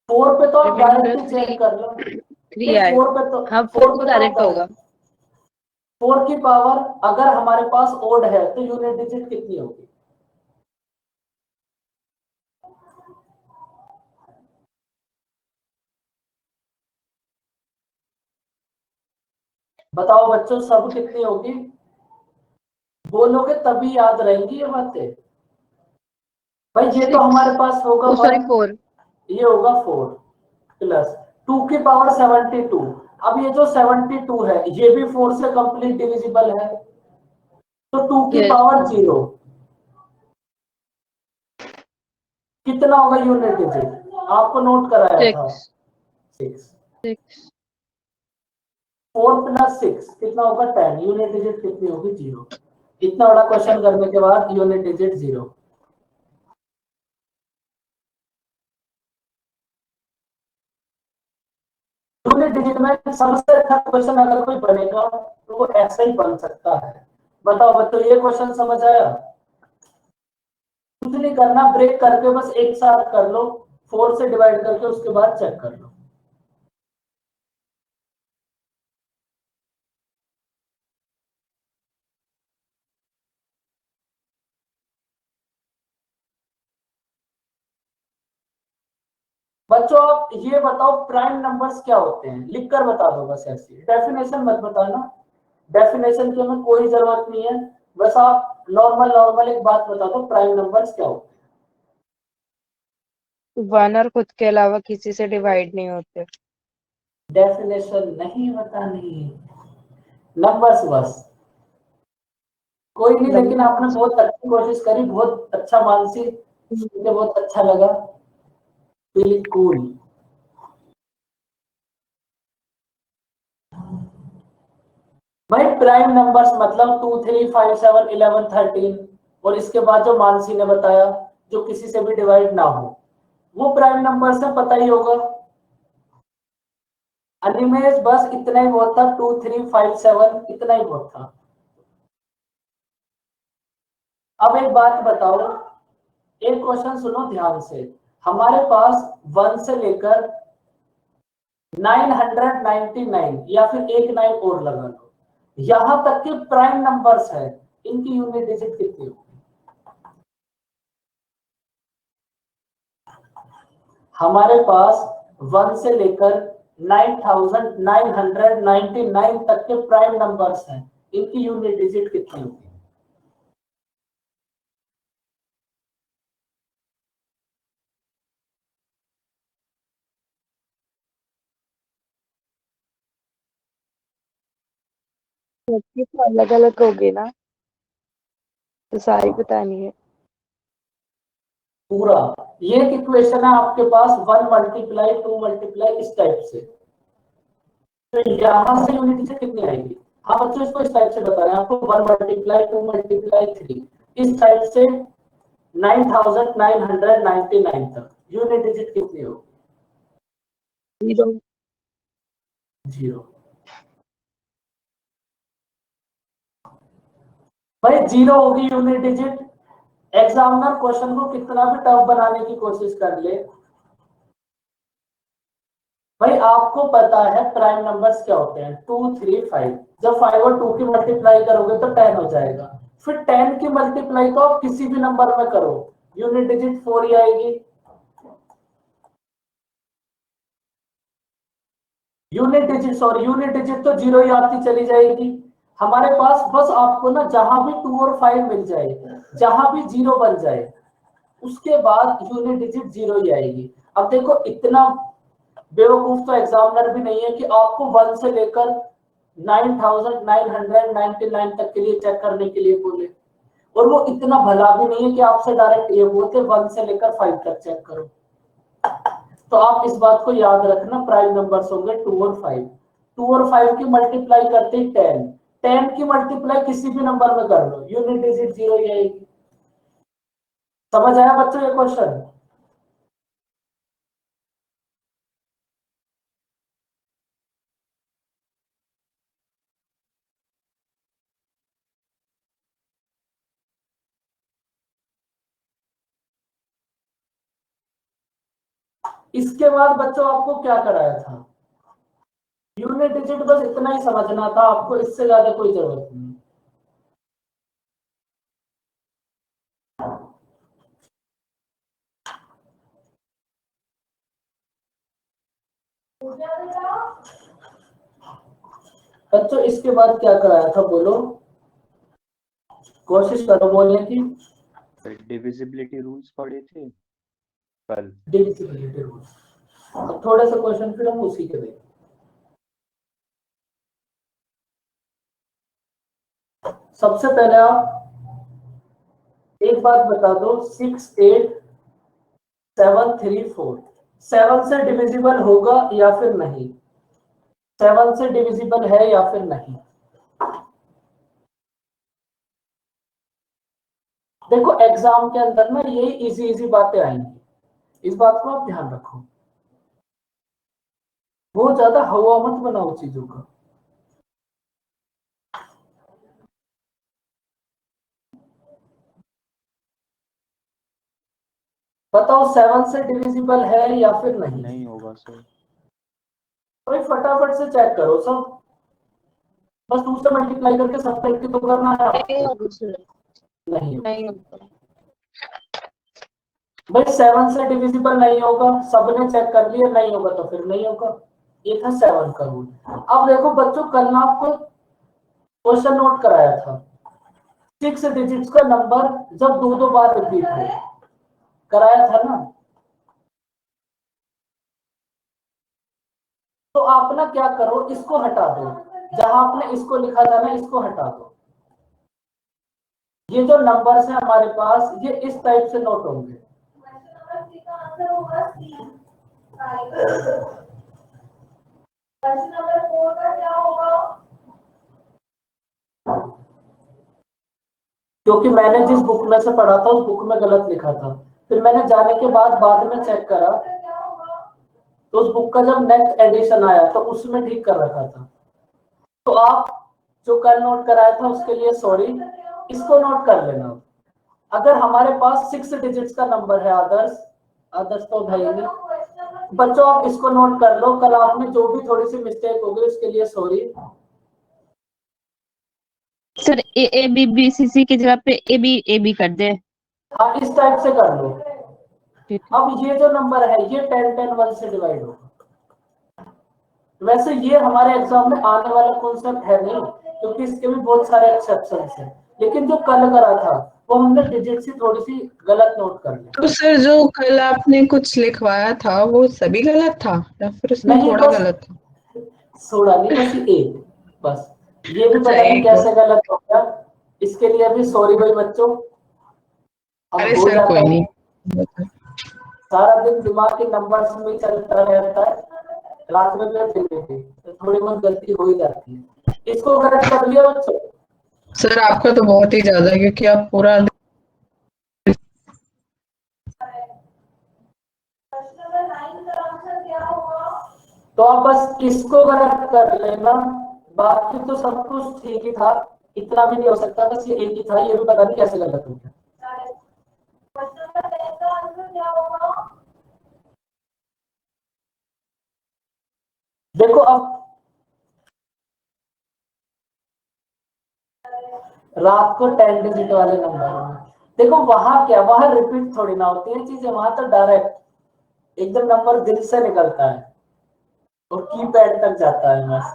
4 पे तो आप डायरेक्ट चेक कर लो। 3 आए। 4 पे तो हाँ, 4 4 पे डायरेक्ट तो होगा। 4 की पावर अगर हमारे पास ओड है तो यूनिट डिजिट कितनी होगी? बताओ बच्चों, सब कितनी होगी? बोलोगे तभी याद रहेंगी ये बातें। भाई ये तो हमारे पास होगा सॉरी 1, 4। ये होगा 4 प्लस 2 की पावर 72। अब ये जो 72 है ये भी 4 से कंप्लीट डिविजिबल है, तो 2 की Yes. पावर 0 कितना होगा यूनिट डिजिट? आपको नोट कराया था 6। 4 प्लस 6 कितना होगा 10। यूनिट डिजिट कितनी होगी? 0। इतना बड़ा क्वेश्चन करने के बाद यूनिट डिजिट 0। यूनिट डिजिट में सबसे अच्छा क्वेश्चन अगर कोई बनेगा तो वो ऐसा ही बन सकता है। बताओ बच्चों, ये क्वेश्चन समझ आया? कुछ नहीं करना, ब्रेक करके बस एक साथ कर लो, 4 से डिवाइड करके उसके बाद चेक कर लो। बच्चों आप ये बताओ, प्राइम नंबर्स क्या होते हैं? लिखकर बता दो बस, ऐसे डेफिनेशन मत बताना। डेफिनेशन की हमें कोई जरूरत नहीं है, बस आप नॉर्मल एक बात बता दो, प्राइम नंबर्स क्या होते हैं? 1 और खुद के अलावा किसी से डिवाइड नहीं होते। डेफिनेशन नहीं बतानी, नंबर्स बस। कोई नहीं, लेकिन आपने बहुत अच्छी कोशिश करी, बहुत अच्छा मानसी, मुझे बहुत अच्छा लगा। Feel cool. भाई प्राइम नंबर्स मतलब 2 3 5 7 11 13 और इसके बाद जो मानसी ने बताया जो किसी से भी डिवाइड ना हो वो प्राइम नंबर से पता ही होगा। अनिमेश बस इतना ही बहुत था 2 3 5 7 इतना ही बहुत था। अब एक बात बताओ, एक क्वेश्चन सुनो ध्यान से। हमारे पास 1 से लेकर 999 या फिर एक 9 और लगा लो, यहां तक के प्राइम नंबर्स है, इनकी यूनिट डिजिट कितनी होगी? हमारे पास 1 से लेकर 9999 तक के प्राइम नंबर्स हैं, इनकी यूनिट डिजिट कितनी होगी? सबकी तो अलग अलग होगी ना, तो सारी बतानी है। पूरा ये एक इक्वेशन है आपके पास 1 मल्टीप्लाई 2 मल्टीप्लाई इस टाइप से, तो यहां से यूनिट डिजिट कितनी आएगी? हाँ बच्चों इसको इस टाइप से बता रहे हैं आपको 1 मल्टीप्लाई 2 मल्टीप्लाई 3 इस टाइप से 9999 तक यूनिट डिजिट कितनी होगी? 0 जीरो। भाई जीरो होगी यूनिट डिजिट। एग्जामिनर क्वेश्चन को कितना भी टफ बनाने की कोशिश कर ले, भाई आपको पता है प्राइम नंबर्स क्या होते हैं 2 3 5, जब 5 और 2 की मल्टीप्लाई करोगे तो 10 हो जाएगा, फिर 10 की मल्टीप्लाई तो आप किसी भी नंबर में करो यूनिट डिजिट 4 ही आएगी। यूनिट डिजिट तो जीरो ही आती चली जाएगी। हमारे पास बस आपको ना जहां भी 2 और 5 मिल जाए, जहां भी जीरो बन जाए, उसके बाद यूनिट डिजिट जीरो ही आएगी। अब देखो इतना बेवकूफ तो एग्जामिनर भी नहीं है कि आपको 1 से लेकर 9999 तक के लिए चेक करने के लिए बोले, और वो इतना भला भी नहीं है कि आपसे डायरेक्ट ये बोलते 1 से लेकर 5 तक चेक करो। तो आप इस बात को याद रखना, प्राइम नंबर्स होंगे 2 और 5। 2 और 5 की मल्टीप्लाई करते ही 10, 10 की मल्टीप्लाई किसी भी नंबर में कर लो यूनिट डिजिट जीरो ही आएगी। समझ आया बच्चों ये क्वेश्चन? इसके बाद बच्चों आपको क्या कराया था? यूनिट डिजिट बस इतना ही समझना था आपको, इससे ज्यादा कोई जरूरत नहीं। बच्चों इसके बाद क्या कराया था बोलो, कोशिश करो बोलने की। डिविजिबिलिटी रूल्स पढ़े थे कल। डिविजिबिलिटी रूल्स, अब थोड़े से क्वेश्चन फिर हम उसी के देखें। सबसे पहले आप एक बात बता दो, 6 8 7 3 4 7 से डिविजिबल होगा या फिर नहीं? 7 से डिविजिबल है या फिर नहीं? देखो एग्जाम के अंदर ना यही इजी इजी बातें आएंगी, इस बात को आप ध्यान रखो, बहुत ज्यादा हवा मत बनाओ चीजों का। बताओ 7 से डिविजिबल है या फिर नहीं? नहीं होगा सर। तो फटाफट से चेक करो सब, बस 2 से मल्टीप्लाई करके सब तक तो करना है नहीं आपको। होगा सर, नहीं नहीं होगा। भाई 7 से डिविजिबल नहीं होगा, सबने चेक कर लिया, नहीं होगा तो फिर नहीं होगा, ये था 7 का रूल। अब देखो बच्चों कल ना आपको क्वेश्चन नोट कराया था 6 डिजिट्स का नंबर जब दो दो बार रिपीट हो, कराया था ना? तो आप ना क्या करो, इसको हटा दो, जहां आपने इसको लिखा था ना इसको हटा दो, ये जो नंबर्स है हमारे पास ये इस टाइप से नोट होंगे। क्वेश्चन नंबर 4 का क्या होगा? क्योंकि मैंने जिस बुक में से पढ़ा था उस बुक में गलत लिखा था। फिर मैंने जाने के बाद में चेक करा तो उस बुक का जब नेक्स्ट एडिशन आया तो उसमें ठीक कर रखा था। तो आप जो कल नोट कराया था उसके लिए सॉरी, इसको नोट कर लेना। अगर हमारे पास 6 डिजिट्स का नंबर है आदर्श तो भाई नहीं बच्चों, आप इसको नोट कर लो। कल आपने जो भी थोड़ी सी मिस्टेक हो गई उसके लिए sorry. Sir A B B C C की जगह पे ए बी कर दे। हाँ, इस टाइप से कर लो। ठीक अब ये जो नंबर है ये 10 10 1 से डिवाइड होगा। वैसे ये हमारे एग्जाम में आने वाला कॉन्सेप्ट है नहीं, क्योंकि इसके भी बहुत सारे एक्सेप्शंस हैं। लेकिन जो कल करा था वो हमने डिजिट से थोड़ी सी गलत नोट कर ली। तो सर जो कल आपने कुछ लिखवाया था वो सभी गलत था या फिर उसमें नहीं, थोड़ा बस गलत था? थोड़ा नहीं, बस एक, बस ये भी अच्छा, पता नहीं एक कैसे गलत हो गया। इसके लिए भी सॉरी भाई बच्चों। अब अरे हो सर जाता कोई है, नहीं। सारा दिन दिमाग के नंबर्स में ही चलता रहता है, रात में भी दिन में भी तो थोड़ी बहुत गलती हो ही जाती है। इसको करेक्ट कर लिया बच्चों। सर आपका तो बहुत ही ज्यादा है, क्योंकि आप पूरा क्वेश्चन नंबर 9 का आंसर क्या होगा? तो आप बस इसको करेक्ट कर लेना, बाकी तो सब कुछ ठीक ही था। इतना भी नहीं हो सकता, बस ये एक ही था, ये भी पता नहीं कैसे गलत हो गया। क्वेश्चन नंबर 10 का आंसर क्या होगा? देखो अब रात को 10 डिजिट वाले नंबर, देखो वहां क्या, वहां रिपीट थोड़ी ना होती है चीजें, वहां तो डायरेक्ट एकदम नंबर दिल से निकलता है और कीपैड तक जाता है बस।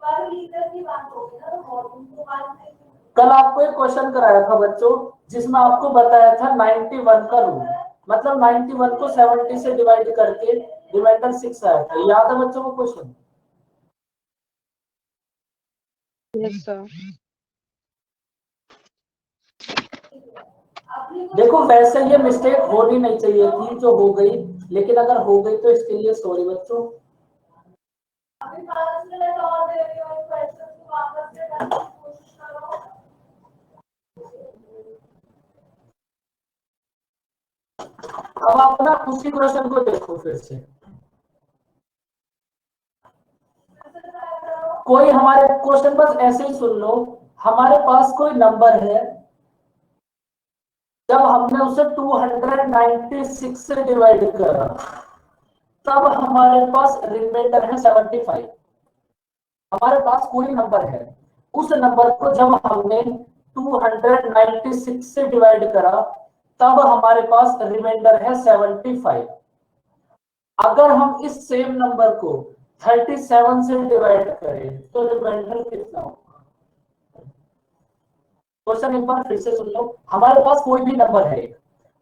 पर लीटर की बात होगी ना, तो वॉल्यूम को बात नहीं। कल आपको एक क्वेश्चन कराया था बच्चों जिसमें आपको बताया था 91 का रूल, मतलब 91 को 70 से डिवाइड करके रिमाइंडर 6 आया था। याद है बच्चों को क्वेश्चन? Yes sir. देखो वैसे ये मिस्टेक होनी नहीं चाहिए थी जो हो गई, लेकिन अगर हो गई तो इसके लिए सॉरी बच्चों। अभी 5 मिनट और दे रही हूँ, क्वेश्चन को वापस से करने की कोशिश करो। अब आप ना उसी क्वेश्चन को देखो फिर से। कोई हमारे क्वेश्चन बस ऐसे ही सुन लो, हमारे पास कोई नंबर है, जब हमने उसे 296 से डिवाइड करा तब हमारे पास रिमाइंडर है 75। हमारे पास कोई नंबर है, उस नंबर को जब हमने 296 से डिवाइड करा तब हमारे पास रिमाइंडर है 75। अगर हम इस सेम नंबर को 37 से डिवाइड करें तो रिमाइंडर कितना होगा? क्वेश्चन एक बार फिर से सुन लो। हमारे पास कोई भी नंबर है,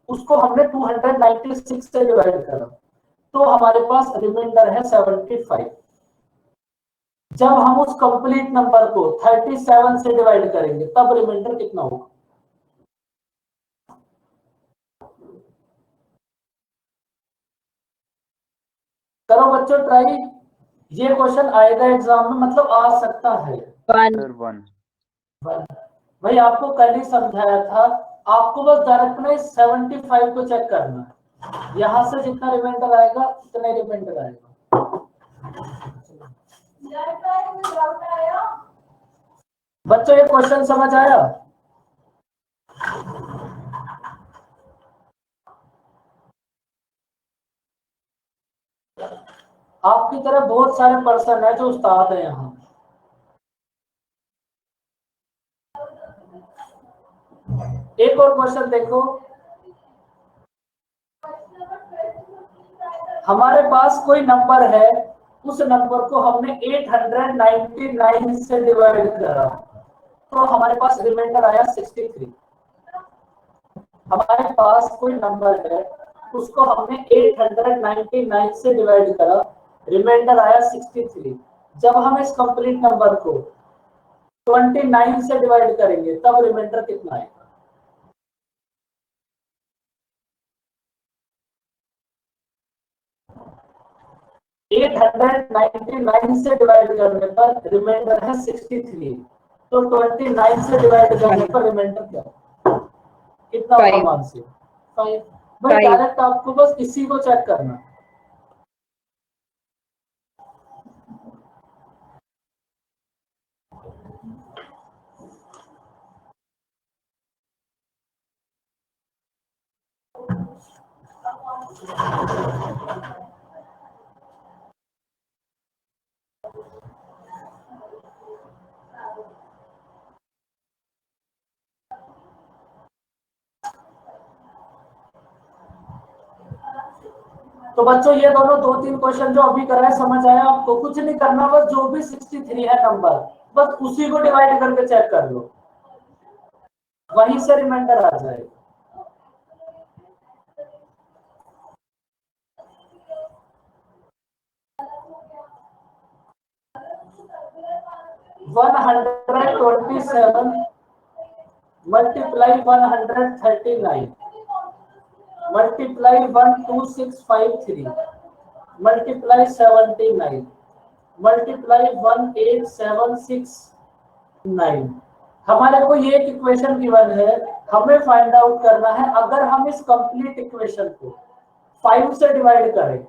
उसको हमने 296 से डिवाइड करा तो हमारे पास रिमाइंडर है 75। जब हम उस कंप्लीट नंबर को 37 से डिवाइड करेंगे तब रिमाइंडर कितना होगा? करो बच्चों ट्राई, ये क्वेश्चन आएगा एग्जाम में, मतलब आ सकता है। सर 1। भाई आपको कल ही समझाया था, आपको बस डायरेक्ट में 75 को चेक करना है, यहां से जितना रिमाइंडर आएगा उतना रिमाइंडर आएगा। बच्चों ये क्वेश्चन समझ आया? आपकी तरह बहुत सारे पर्सन है जो उस्ताद है यहाँ। एक और क्वेश्चन देखो, हमारे पास कोई नंबर है, उस नंबर को हमने 899 से डिवाइड करा तो हमारे पास रिमाइंडर आया 63। हमारे पास कोई नंबर है, उसको हमने 899 से डिवाइड करा, रिमाइंडर आया 63। जब हम इस कंप्लीट नंबर को 29 से डिवाइड करेंगे तब रिमाइंडर कितना आएगा? एट 899 से डिवाइड करने पर रिमाइंडर है 63। तो 29 से डिवाइड करने पर रिमाइंडर क्या कितना होगा 5 मानसी? 5। भाई 5 डायरेक्ट आपको बस इसी को चेक करना। तो बच्चों ये दोनों 2-3 क्वेश्चन जो अभी कराए समझ आया आपको? कुछ नहीं करना, बस जो भी 63 है नंबर बस उसी को डिवाइड करके चेक कर लो, वहीं से रिमाइंडर आ जाएगा। One 127 multiply 139 multiply 12653 multiply 79 multiply 18769। हमारे को ये एक इक्वेशन गिवन है, हमें फाइंड आउट करना है अगर हम इस कंप्लीट इक्वेशन को 5 से डिवाइड करें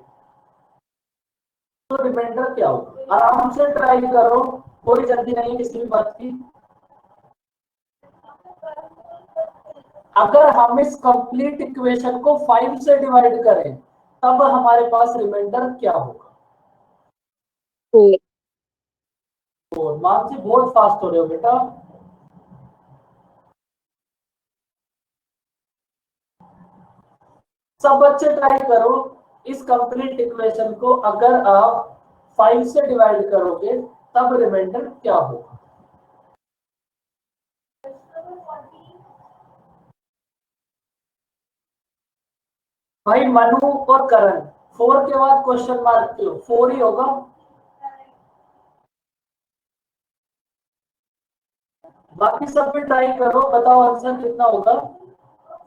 तो रिमाइंडर क्या होगा। आराम से ट्राई करो, कोई जल्दी नहीं है किसी भी बात की। अगर हम इस कंप्लीट इक्वेशन को 5 से डिवाइड करें तब हमारे पास रिमाइंडर क्या होगा? 4 4। मानसी बहुत फास्ट हो रहे हो बेटा। सब बच्चे ट्राई करो, इस कंप्लीट इक्वेशन को अगर आप 5 से डिवाइड करोगे तब रिमाइंडर क्या होगा? भाई मनु और करण 4 के बाद क्वेश्चन मार्क क्यों? 4 ही होगा। बाकी सब भी ट्राई करो, बताओ आंसर कितना होगा?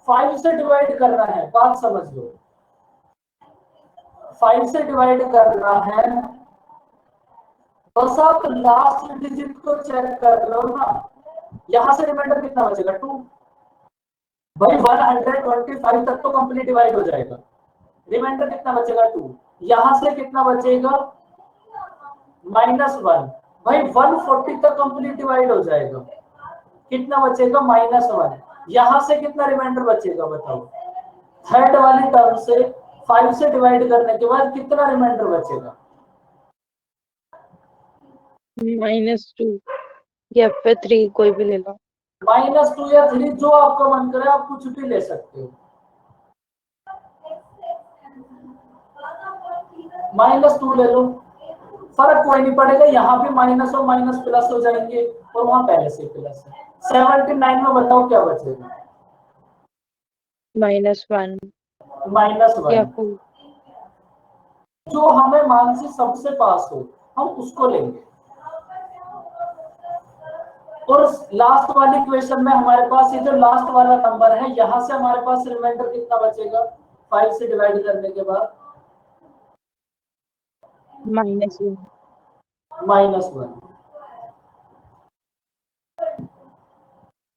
5 से डिवाइड करना है, बात समझ लो। 5 से डिवाइड करना है, बस आप लास्ट डिजिट को चेक कर लो ना। यहां से रिमाइंडर कितना बचेगा? 2। भाई 125 तक तो कंप्लीट डिवाइड हो जाएगा, रिमाइंडर कितना बचेगा? 2। यहां से कितना बचेगा? -1। भाई 140 तक कंप्लीट डिवाइड हो जाएगा, कितना बचेगा? -1। यहां से कितना रिमाइंडर बचेगा बताओ? थर्ड वाली टर्म से 5 से डिवाइड करने के बाद कितना रिमाइंडर बचेगा? -2 या फिर 3 कोई भी ले लो। -2 या 3 जो आपका मन करे आप कुछ भी ले सकते हो। -2 ले लो, फर्क कोई नहीं पड़ेगा, यहाँ भी माइनस और माइनस प्लस हो जाएंगे और वहां पहले से प्लस है। 79 में बताओ क्या बचेगा? -1 या -1। फिर जो हमें मान से सबसे पास हो हम उसको लेंगे। और लास्ट वाली इक्वेशन में हमारे पास ये जो लास्ट वाला नंबर है, यहां से हमारे पास रिमाइंडर कितना बचेगा 5 से डिवाइड करने के बाद? -1 -1।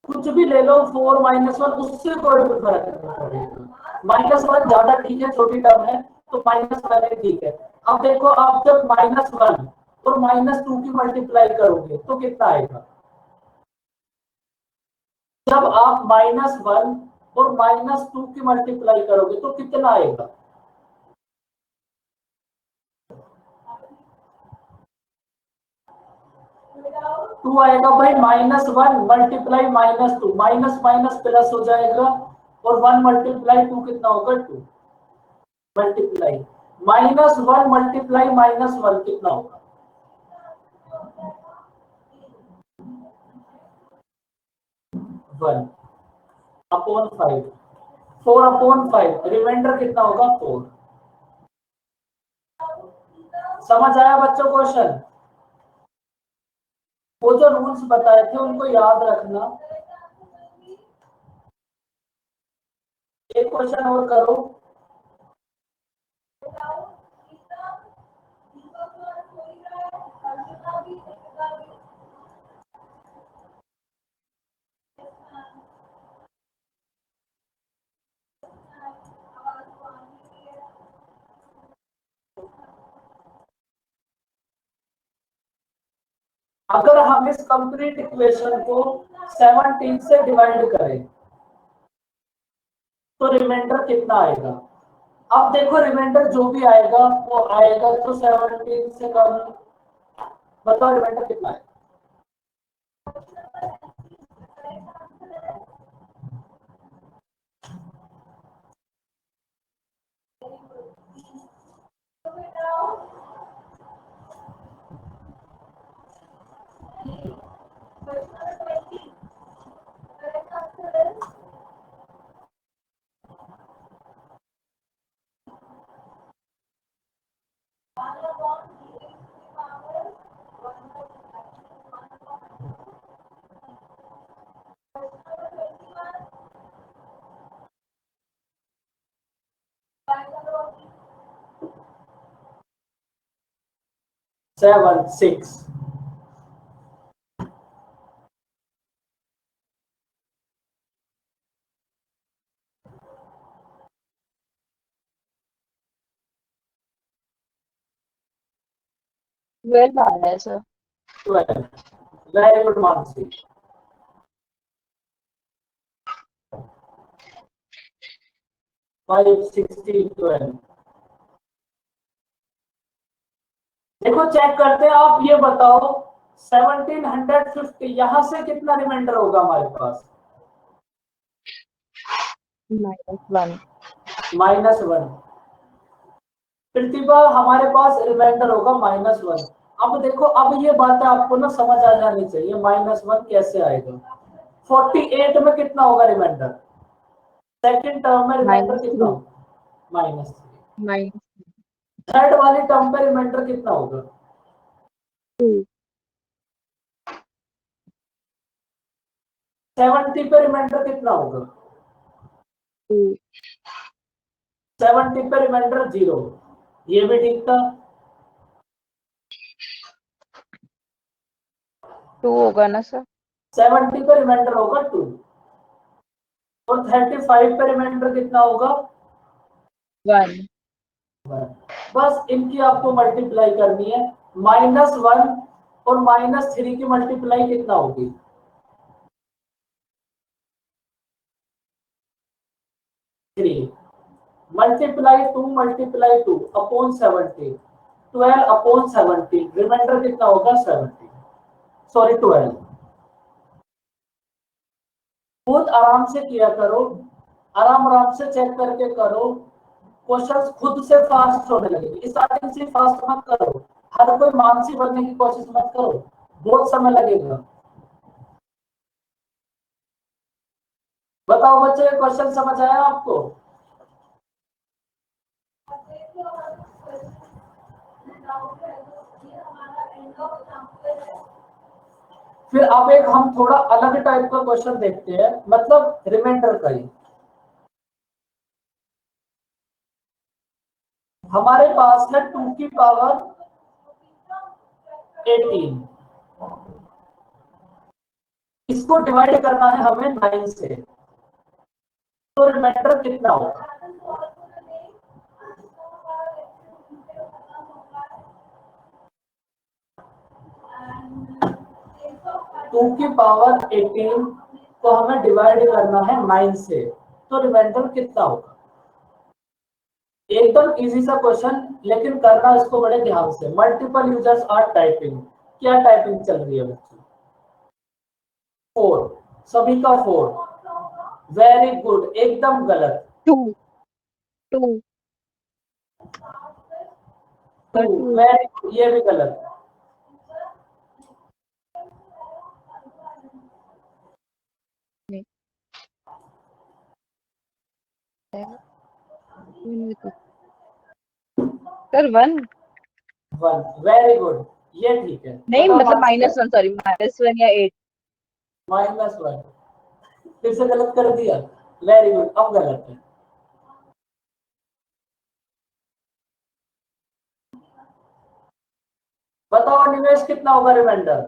कुछ भी ले लो, 4 -1 उससे कोई भी फर्क नहीं पड़ेगा। -1 ज्यादा ठीक है, छोटी टर्म है तो -1 ठीक है। अब देखो, आप जब -1 और -2 की मल्टीप्लाई करोगे तो कितना आएगा? जब आप -1 और -2 की मल्टीप्लाई करोगे तो कितना आएगा? टू आएगा। भाई -1 मल्टीप्लाई -2, माइनस माइनस प्लस हो जाएगा और 1 मल्टीप्लाई 2 कितना होगा? 2 मल्टीप्लाई -1 मल्टीप्लाई -1 कितना होगा? 1 अपॉन 5, 4/5, रिमाइंडर कितना होगा? 4। समझ आया बच्चों क्वेश्चन? वो जो रूल्स बताए थे उनको याद रखना। एक क्वेश्चन और करो। अगर हम इस कंप्लीट इक्वेशन को 17 से डिवाइड करें तो रिमाइंडर कितना आएगा? अब देखो रिमाइंडर जो भी आएगा वो आएगा तो 17 से कम। बताओ रिमाइंडर कितना है? Seven six. ट्वेल्व आ रहा है sir. 12। Very good Mansi. Five 16 12। देखो चेक करते हैं, आप ये बताओ 1750 यहां से कितना रिमाइंडर होगा हमारे पास? -1। -1। प्रतिभा हमारे पास रिमाइंडर होगा -1। अब देखो, अब ये बातें आपको ना समझ आ जानी चाहिए, -1 कैसे आएगा? 48 में कितना होगा रिमाइंडर? सेकंड टर्म में रिमाइंडर कितना होगा? -3। थर्ड वाली टर्म पे रिमाइंडर कितना होगा? 2। 70 पे रिमाइंडर कितना होगा? 2। 70 पे रिमाइंडर 0। ये भी ठीक था। 2 होगा ना सर? 70 पे रिमाइंडर होगा 2 और 35 पे रिमाइंडर कितना होगा? 1। बस इनकी आपको मल्टीप्लाई करनी है। -1 और -3 की मल्टीप्लाई कितना होगी? 3 मल्टीप्लाई 2 अपॉन 70। 12 अपॉन 70 रिमाइंडर कितना होगा? 70, सॉरी 12। खुद आराम से किया करो, आराम आराम से चेक करके करो। क्वेश्चंस खुद से फास्ट होने लगेंगे, स्टार्टिंग से फास्ट मत करो। हर कोई मानसी बनने की कोशिश मत करो, बहुत समय लगेगा। बताओ बच्चे, क्वेश्चन समझ आया आपको? फिर अब एक हम थोड़ा अलग टाइप का क्वेश्चन देखते हैं, मतलब रिमाइंडर का ही। हमारे पास है 2 की पावर 18। इसको डिवाइड करना है हमें 9 से, तो रिमाइंडर कितना होगा? टू की पावर 18 को हमें डिवाइड करना है 9 से, तो रिमाइंडर कितना होगा? एकदम इजी सा क्वेश्चन, लेकिन करना इसको बड़े ध्यान से। Multiple users are typing. क्या टाइपिंग चल रही है बच्चों? 4, सभी का 4। वेरी गुड, एकदम गलत। 2। 2। 2 वेरी गुड, ये भी गलत। सर 1। 1 वेरी गुड, ये ठीक है। नहीं मतलब -1, सॉरी -1 या 8। -1 फिर से गलत कर दिया। वेरी गुड, अब गलत है। बताओ निवेश कितना होगा रिमाइंडर?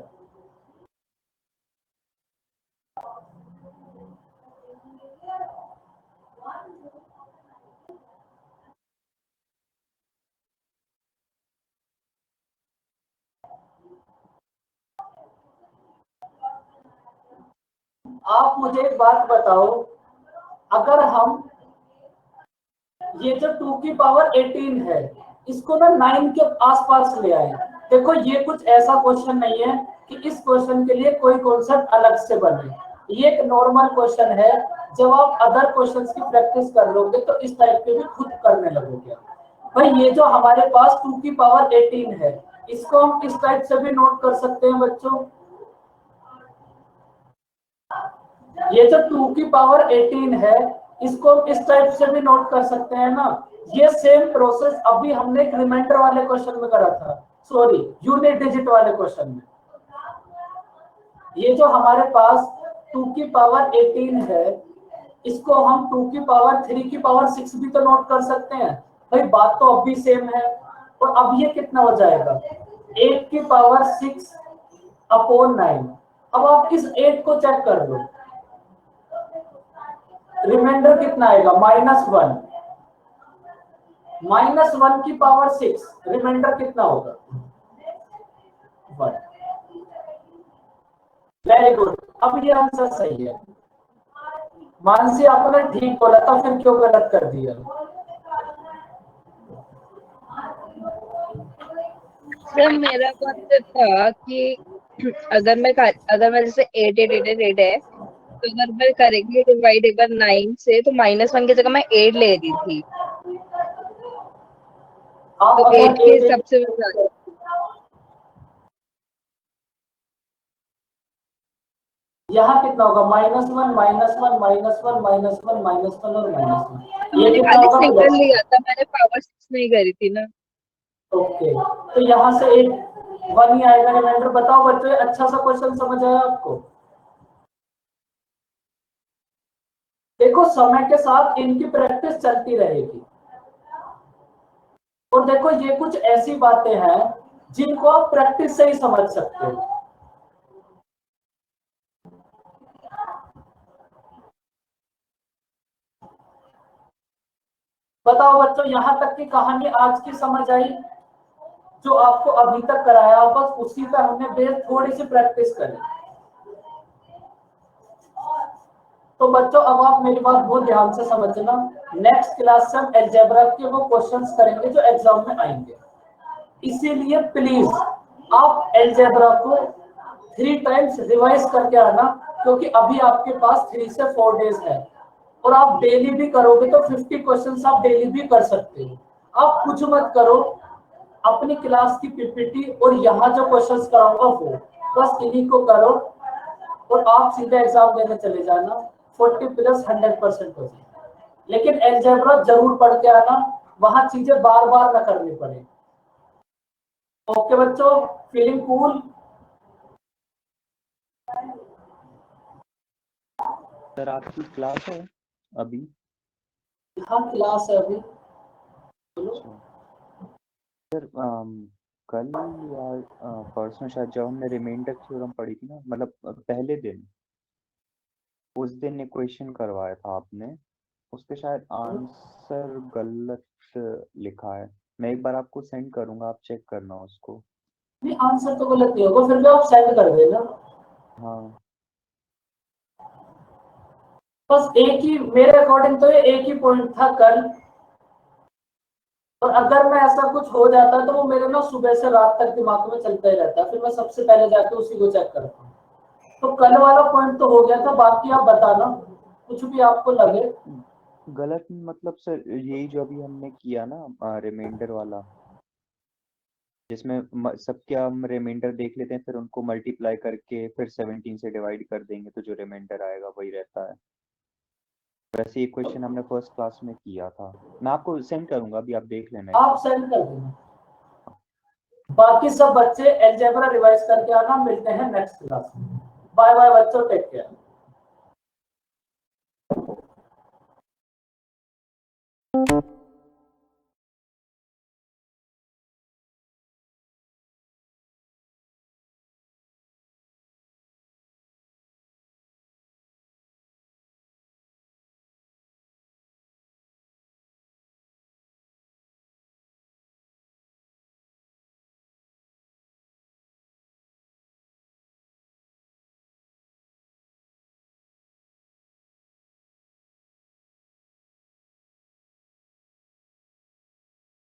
आप मुझे एक बात बताओ, अगर हम ये जो 2 की पावर 18 है इसको ना 9 के आसपास ले आए। देखो ये कुछ ऐसा क्वेश्चन नहीं है कि इस क्वेश्चन के लिए कोई कॉन्सेप्ट अलग से बने, ये एक नॉर्मल क्वेश्चन है। जब आप अदर क्वेश्चंस की प्रैक्टिस कर लोगे तो इस टाइप के भी खुद करने लगोगे। भाई ये जो हमारे पास 2 की पावर 18 है इसको हम किस टाइप से भी नोट कर सकते हैं बच्चों। ये जो 2 की पावर 18 है इसको हम इस टाइप से भी नोट कर सकते हैं ना। ये सेम प्रोसेस अभी हमने एक रिमाइंडर वाले क्वेश्चन में करा था, सॉरी यूनिट डिजिट वाले क्वेश्चन में। ये जो हमारे पास 2 की पावर 18 है इसको हम 2 की पावर 3 की पावर 6 भी तो नोट कर सकते हैं। भाई बात तो अब भी सेम है। और अब ये कितना हो जाएगा, 8 की पावर 6 अपॉन 9। अब आप इस 8 को चेक कर लो, रिमाइंडर कितना आएगा, -1। -1 की पावर 6 रिमाइंडर कितना होगा, 1। वेरी गुड, अब ये आंसर सही है। मानसी आपने ठीक बोला था, फिर क्यों गलत कर दिया। सर मेरा कॉन्सेप्ट था कि अगर मैं जैसे 8 है तो अगर मैं करेंगे डिवाइड एक बार 9 से तो -1 की जगह मैं 8 ले रही थी, आप तो अगर 8 के हिसाब से बता। यहाँ कितना होगा, -1 -1 -1 -1 -1 और -1। ये मैंने कितना खाली होगा, सिंगल लिया था, मैंने पावर 6 नहीं करी थी ना। ओके तो यहाँ से एक 1 ही आएगा रिमाइंडर। बताओ बच्चों, अच्छा सा क्वेश्चन समझ आया आपको। देखो समय के साथ इनकी प्रैक्टिस चलती रहेगी। और देखो ये कुछ ऐसी बातें हैं जिनको आप प्रैक्टिस से ही समझ सकते हो। बताओ बच्चों, यहां तक की कहानी आज की समझ आई। जो आपको अभी तक कराया बस उसी पर हमने बेस थोड़ी सी प्रैक्टिस करी। तो बच्चों अब आप मेरी बात बहुत ध्यान से समझना। नेक्स्ट क्लास से हम अलजेब्रा के वो क्वेश्चंस करेंगे जो एग्जाम में आएंगे। इसीलिए प्लीज आप अलजेब्रा को 3 टाइम्स रिवाइज करके आना, क्योंकि अभी आपके पास 3 से 4 डेज है। और आप डेली भी करोगे तो 50 क्वेश्चंस आप डेली भी कर सकते हो। आप कुछ मत करो, अपनी क्लास की पीपीटी और यहाँ जो क्वेश्चंस कराऊंगा वो बस इन्हीं को करो और आप सीधे एग्जाम देने चले जाना। 40 प्लस 100% हो जाए। लेकिन अलजेब्रा जरूर पढ़ के आना, वहां चीजें बार बार न करनी पड़े। ओके बच्चों, फीलिंग कूल। सर आपकी क्लास है अभी? हाँ क्लास है अभी। सर कल या परसों शायद जब हमने रिमाइंडर थ्योरम पढ़ी थी ना, मतलब पहले दिन, उस दिन एक क्वेश्चन करवाया था आपने, उसके शायद आंसर गलत लिखा है। मैं एक बार आपको सेंड करूंगा, आप चेक करना उसको। नहीं आंसर तो गलत नहीं होगा, फिर भी आप सेंड कर देना। हाँ बस एक ही, मेरे अकॉर्डिंग तो ये एक ही पॉइंट था कल। और अगर मैं ऐसा कुछ हो जाता है तो वो मेरे ना सुबह से रात तक दिमाग में चलता ही रहता है, फिर मैं सबसे पहले जाके उसी को चेक करता हूँ। तो कल वाला पॉइंट तो हो गया था, बाकी आप बताना कुछ भी आपको लगे। गलत मतलब सर यही जो अभी हमने किया ना रिमाइंडर वाला, जिसमें सबके हम रिमाइंडर देख लेते हैं, फिर उनको मल्टीप्लाई करके फिर 17 से डिवाइड कर देंगे तो जो रिमाइंडर आएगा वही रहता है। वैसे ये क्वेश्चन हमने फर्स्ट क्लास में किया था। मैं आपको सेंड करूंगा, अभी आप देख लेना। आप सेंड कर देना। बाकी सब बच्चे अलजेब्रा रिवाइज करके आना। मिलते हैं नेक्स्ट क्लास में। बाय बाय बच्चों, टेक केयर।